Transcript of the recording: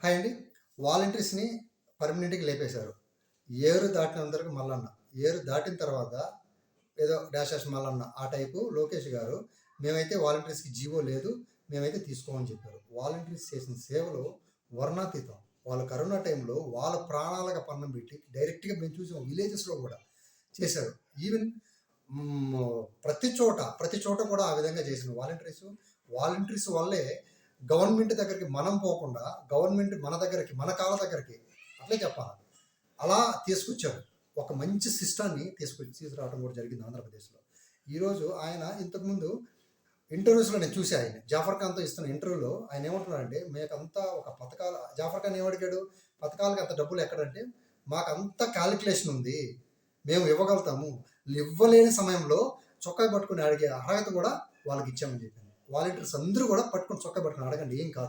Hi అండి. వాలంటీర్స్‌ని పర్మనెంట్‌గా లేపేశారు. ఏరు దాటినందరికి మల్లన్న. ఏరు దాటిన తర్వాత ఏదో డాష్ డాష్ మల్లన్న ఆ టైపు లోకేష్ గారు మేమైతే వాలంటీర్స్‌కి జీవో లేదు. మేమైతే తీసుకోమని చెప్పారు. వాలంటీర్స్ చేసిన సేవలు వర్ణాతీతం. వాళ్ళు కరోనా టైంలో వాళ్ళ ప్రాణాలకు పణం పెట్టి డైరెక్ట్‌గా మేము చూసాం విలేజెస్‌లో కూడా చేశారు. ఈవెన్ ప్రతి చోట కూడా ఆ విధంగా చేసిన వాలంటీర్స్ వల్లే గవర్నమెంట్ దగ్గరికి మనం పోకుండా గవర్నమెంట్ మన దగ్గరికి మన కాళ్ళ దగ్గరికి అట్లే చెప్పాలి అలా తీసుకొచ్చారు. ఒక మంచి సిస్టాన్ని తీసుకురావడం కూడా జరిగింది ఆంధ్రప్రదేశ్లో. ఈరోజు ఆయన ఇంతకుముందు ఇంటర్వ్యూస్లో నేను చూసి ఆయన జాఫర్ ఖాన్తో ఇస్తున్న ఇంటర్వ్యూలో ఆయన ఏమంటున్నాడంటే మేకంతా ఒక పథకాలు జాఫర్ ఖాన్ ఏమడిగాడు, పథకాలకు అంత డబ్బులు ఎక్కడంటే మాకంతా క్యాలిక్యులేషన్ ఉంది, మేము ఇవ్వగలుగుతాము, ఇవ్వలేని సమయంలో చొక్కా పట్టుకుని అడిగే అర్హత కూడా వాళ్ళకి ఇచ్చామని చెప్పాను. వాలంటీర్స్ అందరూ కూడా పట్టుకుని చొక్కా పట్టుకుని అడగండి ఏం కాదు.